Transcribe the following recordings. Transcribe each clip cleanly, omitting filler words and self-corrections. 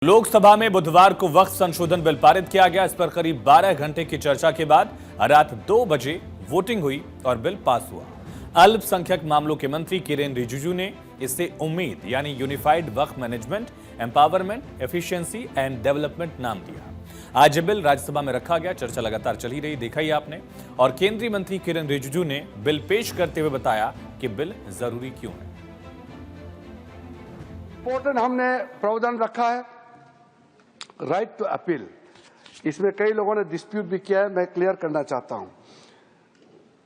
लोकसभा में बुधवार को वक्फ संशोधन बिल पारित किया गया। इस पर करीब 12 घंटे की चर्चा के बाद रात 2 बजे वोटिंग हुई और बिल पास हुआ। अल्पसंख्यक मामलों के मंत्री किरेन रिजिजू ने इसे उम्मीद यानी unified Waqf management, empowerment, efficiency and development नाम दिया। आज ये बिल राज्यसभा में रखा गया। चर्चा लगातार चली रही, देखा ही आपने। और केंद्रीय मंत्री किरेन रिजिजू ने बिल पेश करते हुए बताया कि बिल जरूरी क्यों है। इम्पोर्टेंट हमने प्रावधान रखा है राइट टू अपील। इसमें कई लोगों ने डिस्प्यूट भी किया है, मैं क्लियर करना चाहता हूं।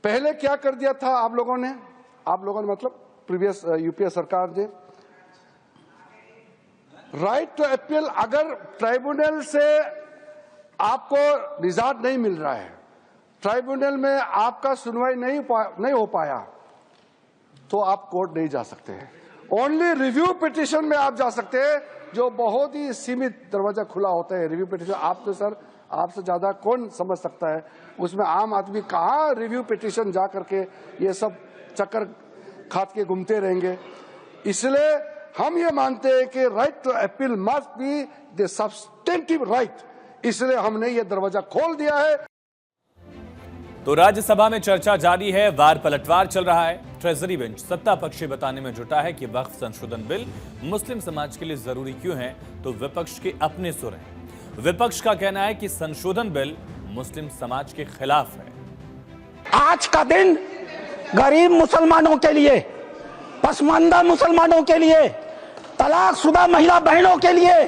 पहले क्या कर दिया था आप लोगों ने मतलब प्रीवियस यूपीए सरकार ने, राइट टू अपील अगर ट्राइब्यूनल से आपको रिजल्ट नहीं मिल रहा है, ट्राइब्यूनल में आपका सुनवाई नहीं हो पाया, तो आप कोर्ट नहीं जा सकते हैं। ओनली रिव्यू पिटीशन में आप जा सकते हैं, जो बहुत ही सीमित दरवाजा खुला होता है। रिव्यू पिटीशन आप तो सर आपसे ज्यादा कौन समझ सकता है, उसमें आम आदमी कहाँ रिव्यू पिटीशन जा करके ये सब चक्कर खात के घूमते रहेंगे। इसलिए हम ये मानते हैं कि right to appeal must be the substantive right, इसलिए हमने ये दरवाजा खोल दिया है। तो राज्यसभा में चर्चा जारी है, वार पलटवार चल रहा है। ट्रेजरी बेंच सत्ता पक्ष बताने में जुटा है कि वक्फ संशोधन बिल मुस्लिम समाज के लिए जरूरी क्यों है, तो विपक्ष के अपने सुर हैं। विपक्ष का कहना है कि संशोधन बिल मुस्लिम समाज के खिलाफ है। आज का दिन गरीब मुसलमानों के लिए, पसमानदा मुसलमानों के लिए, तलाकशुदा महिला बहनों के लिए,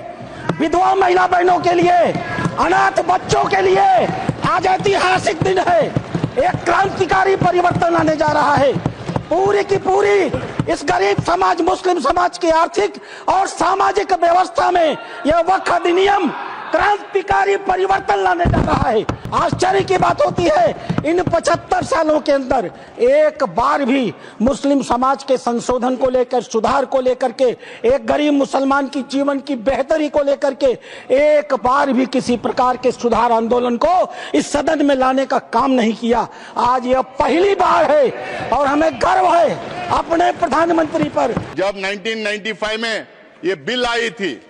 विधवा महिला बहनों के लिए, अनाथ बच्चों के लिए आज ऐतिहासिक दिन है। एक क्रांतिकारी परिवर्तन आने जा रहा है। पूरी की पूरी इस गरीब समाज, मुस्लिम समाज की आर्थिक और सामाजिक व्यवस्था में यह वक्फ अधिनियम क्रांतिकारी परिवर्तन लाने जा रहा है। आश्चर्य की बात होती है, इन 75 सालों के अंदर एक बार भी मुस्लिम समाज के संशोधन को लेकर, सुधार को लेकर के, एक गरीब मुसलमान की जीवन की बेहतरी को लेकर के एक बार भी किसी प्रकार के सुधार आंदोलन को इस सदन में लाने का काम नहीं किया। आज यह पहली बार है और हमें गर्व है अपने प्रधानमंत्री पर। जब 1995 में ये बिल आई थी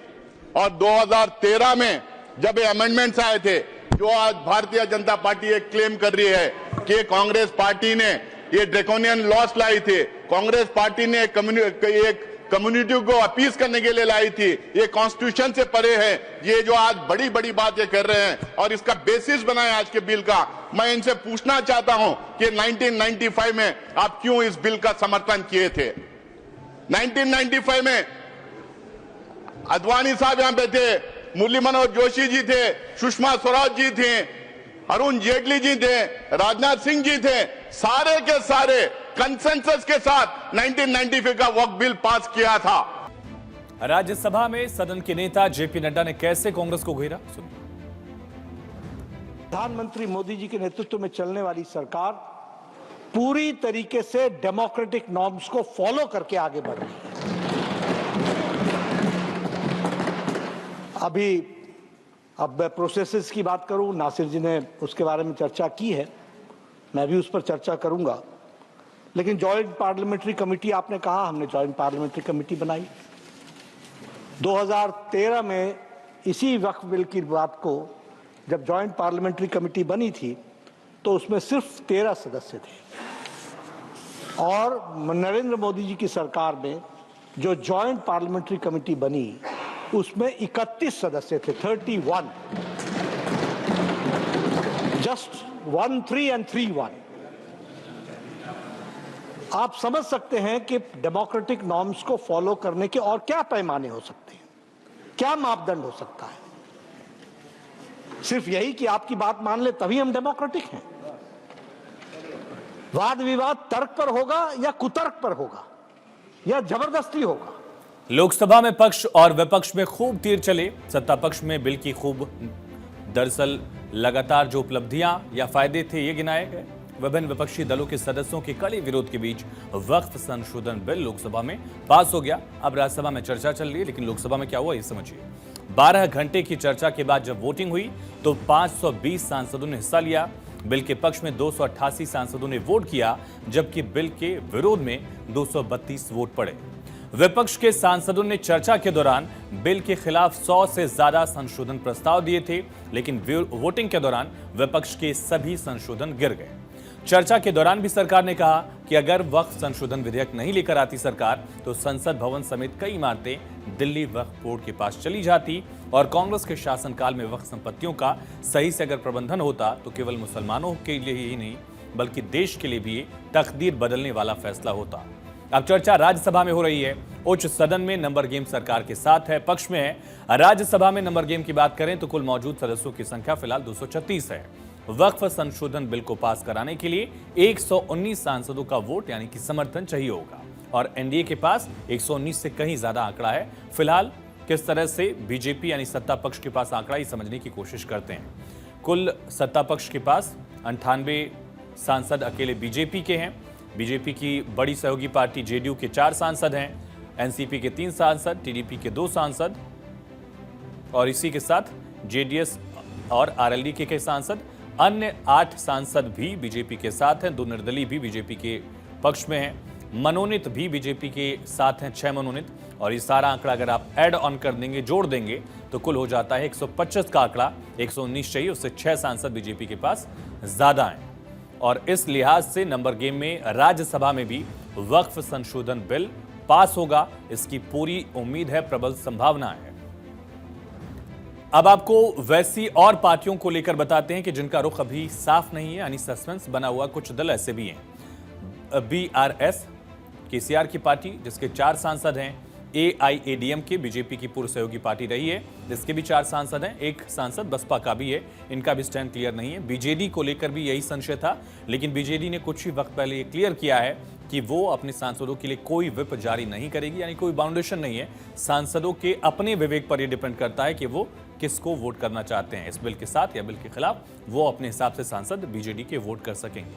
और 2013 में जब ये अमेंडमेंट्स आए थे, जो आज भारतीय जनता पार्टी ये क्लेम कर रही है कि कांग्रेस पार्टी ने ये ड्रैकोनियन लॉस लाई थी, कांग्रेस पार्टी ने एक कम्युनिटी को अपीज करने के लिए लाई थी, ये कॉन्स्टिट्यूशन से परे है। ये जो आज बड़ी बड़ी बात ये कर रहे हैं और इसका बेसिस बनाए आज के बिल का, मैं इनसे पूछना चाहता हूं कि 1995 में आप क्यों इस बिल का समर्थन किए थे। 1995 में अद्वानी साहब यहां पे थे, मुरली मनोहर जोशी जी थे, सुषमा स्वराज जी थे, अरुण जेटली जी थे, राजनाथ सिंह जी थे, सारे के सारे कंसेंसस के साथ 1995 का वक्फ बिल पास किया था। राज्यसभा में सदन के नेता जेपी नड्डा ने कैसे कांग्रेस को घेरा, सुनिए। प्रधानमंत्री मोदी जी के नेतृत्व में चलने वाली सरकार पूरी तरीके से डेमोक्रेटिक नॉर्म्स को फॉलो करके आगे बढ़ रही है। अब मैं प्रोसेसेस की बात करूं, नासिर जी ने उसके बारे में चर्चा की है, मैं भी उस पर चर्चा करूंगा। लेकिन जॉइंट पार्लियामेंट्री कमेटी आपने कहा, हमने जॉइंट पार्लियामेंट्री कमेटी बनाई 2013 में। इसी वक्फ बिल की बात को जब जॉइंट पार्लियामेंट्री कमेटी बनी थी तो उसमें सिर्फ 13 सदस्य थे, और नरेंद्र मोदी जी की सरकार में जो जॉइंट पार्लियामेंट्री कमेटी बनी उसमें 31 सदस्य थे, 31, जस्ट 1 3 and 3 1। आप समझ सकते हैं कि डेमोक्रेटिक नॉर्म्स को फॉलो करने के और क्या पैमाने हो सकते हैं, क्या मापदंड हो सकता है। सिर्फ यही कि आपकी बात मान ले तभी हम डेमोक्रेटिक हैं। वाद विवाद तर्क पर होगा या कुतर्क पर होगा या जबरदस्ती होगा। लोकसभा में पक्ष और विपक्ष में खूब तीर चले। सत्ता पक्ष में बिल की खूब, दरअसल लगातार जो उपलब्धियां या फायदे थे ये गिनाए गए। विभिन्न विपक्षी दलों के सदस्यों के कड़े विरोध के बीच वक्फ संशोधन बिल लोकसभा में पास हो गया। अब राज्यसभा में चर्चा चल रही है, लेकिन लोकसभा में क्या हुआ ये समझिए। 12 घंटे की चर्चा के बाद जब वोटिंग हुई तो 520 सांसदों ने हिस्सा लिया। बिल के पक्ष में 288 सांसदों ने वोट किया, जबकि बिल के विरोध में 232 वोट पड़े। विपक्ष के सांसदों ने चर्चा के दौरान बिल के खिलाफ 100 से ज्यादा संशोधन प्रस्ताव दिए थे, लेकिन वोटिंग के दौरान विपक्ष के सभी संशोधन गिर गए। चर्चा के दौरान भी सरकार ने कहा कि अगर वक्फ संशोधन विधेयक नहीं लेकर आती सरकार तो संसद भवन समेत कई इमारतें दिल्ली वक्फ बोर्ड के पास चली जाती और कांग्रेस के शासनकाल में वक्फ संपत्तियों का सही से अगर प्रबंधन होता तो केवल मुसलमानों के लिए ही नहीं बल्कि देश के लिए भी ये तकदीर बदलने वाला फैसला होता। अब चर्चा राज्यसभा में हो रही है। उच्च सदन में नंबर गेम सरकार के साथ है, पक्ष में है। राज्यसभा में नंबर गेम की बात करें तो कुल मौजूद सदस्यों की संख्या फिलहाल 236 है। वक्फ संशोधन बिल को पास कराने के लिए 119 सांसदों का वोट यानी कि समर्थन चाहिए होगा और एनडीए के पास 119 से कहीं ज्यादा आंकड़ा है। फिलहाल किस तरह से बीजेपी यानी सत्ता पक्ष के पास आंकड़ा ही समझने की कोशिश करते हैं। कुल सत्ता पक्ष के पास 98 सांसद अकेले बीजेपी के हैं। बीजेपी की बड़ी सहयोगी पार्टी जेडीयू के 4 सांसद हैं, एनसीपी के 3 सांसद, टीडीपी के 2 सांसद और इसी के साथ जेडीएस और आरएलडी के सांसद। अन्य 8 सांसद भी बीजेपी के साथ हैं, 2 निर्दलीय भी बीजेपी के पक्ष में हैं, मनोनीत भी बीजेपी के साथ हैं 6 मनोनीत और ये सारा आंकड़ा अगर आप ऐड ऑन कर देंगे, जोड़ देंगे तो कुल हो जाता है 125 का आंकड़ा। 119 चाहिए, उससे 6 सांसद बीजेपी के पास ज्यादा हैं और इस लिहाज से नंबर गेम में राज्यसभा में भी वक्फ संशोधन बिल पास होगा, इसकी पूरी उम्मीद है, प्रबल संभावना है। अब आपको वैसी और पार्टियों को लेकर बताते हैं कि जिनका रुख अभी साफ नहीं है, यानी सस्पेंस बना हुआ। कुछ दल ऐसे भी हैं। बीआरएस केसीआर की पार्टी जिसके 4 सांसद हैं, एआईएडीएम के बीजेपी की पूर्व सहयोगी पार्टी रही है जिसके भी 4 सांसद हैं, 1 सांसद बसपा का भी है, इनका भी स्टैंड क्लियर नहीं है। बीजेडी को लेकर भी यही संशय था, लेकिन बीजेडी ने कुछ ही वक्त पहले ये क्लियर किया है कि वो अपने सांसदों के लिए कोई व्हिप जारी नहीं करेगी, यानी कोई बाउंडेशन नहीं है। सांसदों के अपने विवेक पर यह डिपेंड करता है कि वो किसको वोट करना चाहते हैं, इस बिल के साथ या बिल के खिलाफ। वो अपने हिसाब से सांसद बीजेडी के वोट कर सकेंगे।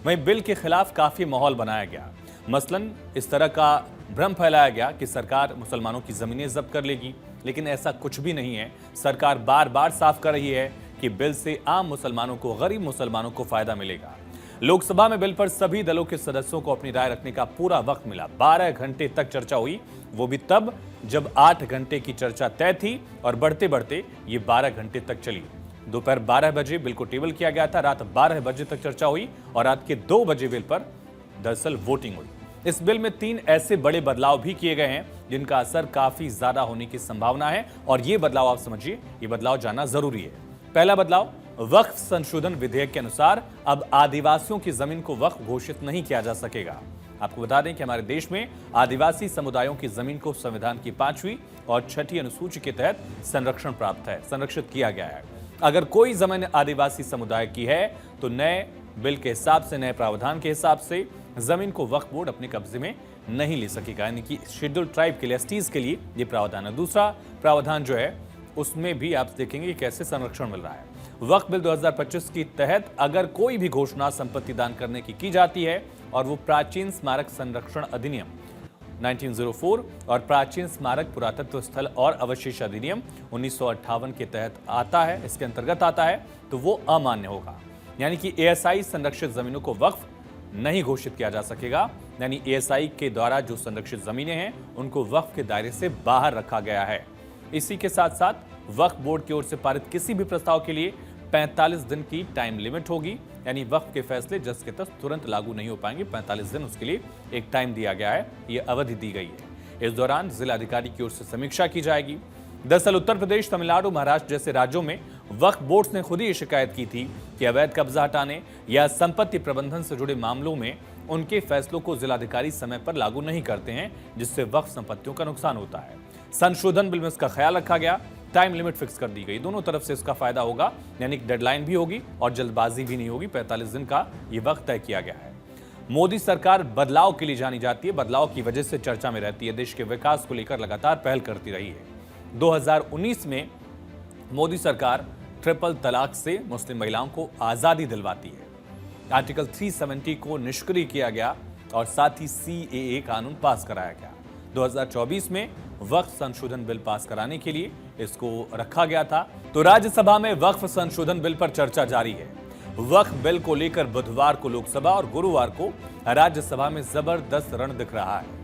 वहीं बिल के खिलाफ काफी माहौल बनाया गया। मसलन इस तरह का भ्रम फैलाया गया कि सरकार मुसलमानों की जमीनें जब्त कर लेगी, लेकिन ऐसा कुछ भी नहीं है। सरकार बार बार साफ कर रही है कि बिल से आम मुसलमानों को, गरीब मुसलमानों को फायदा मिलेगा। लोकसभा में बिल पर सभी दलों के सदस्यों को अपनी राय रखने का पूरा वक्त मिला। 12 घंटे तक चर्चा हुई, वो भी तब जब 8 घंटे की चर्चा तय थी और बढ़ते बढ़ते ये 12 घंटे तक चली। दोपहर 12 बजे बिल को टेबल किया गया था, रात 12 बजे तक चर्चा हुई और रात के 2 बजे बिल पर दरअसल वोटिंग हुई। इस बिल में 3 ऐसे बड़े बदलाव भी किए गए हैं जिनका असर काफी ज्यादा होने की संभावना है और ये बदलाव आप समझिए, ये बदलाव जानना जरूरी है। पहला बदलाव, वक्फ संशोधन विधेयक के अनुसार अब आदिवासियों की जमीन को वक्फ घोषित नहीं किया जा सकेगा। आपको बता दें कि हमारे देश में आदिवासी समुदायों की जमीन को संविधान की 5वीं और 6ठी अनुसूची के तहत संरक्षण प्राप्त है, संरक्षित किया गया है। अगर कोई जमीन आदिवासी समुदाय की है तो नए बिल के हिसाब से, नए प्रावधान के हिसाब से जमीन को वक्फ बोर्ड अपने कब्जे में नहीं ले सकेगा, यानी कि शेड्यूल्ड ट्राइब के लिए, एसटीज के लिए ये प्रावधान है। दूसरा प्रावधान जो है उसमें भी आप देखेंगे कैसे संरक्षण मिल रहा है। वक्फ बिल 2025 के तहत अगर कोई भी घोषणा संपत्ति दान करने की जाती है और वो प्राचीन स्मारक संरक्षण अधिनियम 1904 और प्राचीन स्मारक पुरातत्व स्थल और अवशेष अधिनियम 1958 के तहत आता है, इसके अंतर्गत आता है, तो वो अमान्य होगा। यानी कि एएसआई संरक्षित जमीनों को वक्फ नहीं घोषित किया जा सकेगा, यानी एएसआई के द्वारा जो संरक्षित जमीनें हैं उनको वक्फ के दायरे से बाहर रखा गया है। इसी के साथ साथ वक्फ बोर्ड की ओर से पारित किसी भी प्रस्ताव के लिए 45 दिन की टाइम लिमिट होगी, यानी वक्फ के फैसले जस के तस तुरंत लागू नहीं हो पाएंगे। 45 दिन उसके लिए एक टाइम दिया गया है, ये अवधि दी गई है। इस दौरान जिलाधिकारी की ओर से समीक्षा की जाएगी। दरअसल उत्तर प्रदेश, तमिलनाडु, महाराष्ट्र जैसे राज्यों में वक्फ बोर्ड ने खुद ही शिकायत की थी कि अवैध कब्जा हटाने या संपत्ति प्रबंधन से जुड़े मामलों में उनके फैसलों को जिलाधिकारी समय पर लागू नहीं करते हैं, जिससे वक्फ संपत्तियों का नुकसान होता है। संशोधन बिल में इसका ख्याल रखा गया, टाइम लिमिट फिक्स कर दी गई, दोनों तरफ से इसका फायदा होगा, यानी डेडलाइन भी होगी और जल्दबाजी भी नहीं होगी। 45 दिन का ये वक्त तय किया गया है। मोदी सरकार बदलाव के लिए जानी जाती है, बदलाव की वजह से चर्चा में रहती है, देश के विकास को लेकर लगातार पहल करती रही है। 2019 में मोदी सरकार ट्रिपल तलाक से मुस्लिम महिलाओं को आजादी दिलवाती है। आर्टिकल 370 को निष्क्रिय किया गया और साथ ही सीएए कानून पास कराया गया। 2024 में वक्फ संशोधन बिल पास कराने के लिए इसको रखा गया था। तो राज्यसभा में वक्फ संशोधन बिल पर चर्चा जारी है। वक्फ बिल को लेकर बुधवार को लोकसभा और गुरुवार को राज्यसभा में जबरदस्त रण दिख रहा है।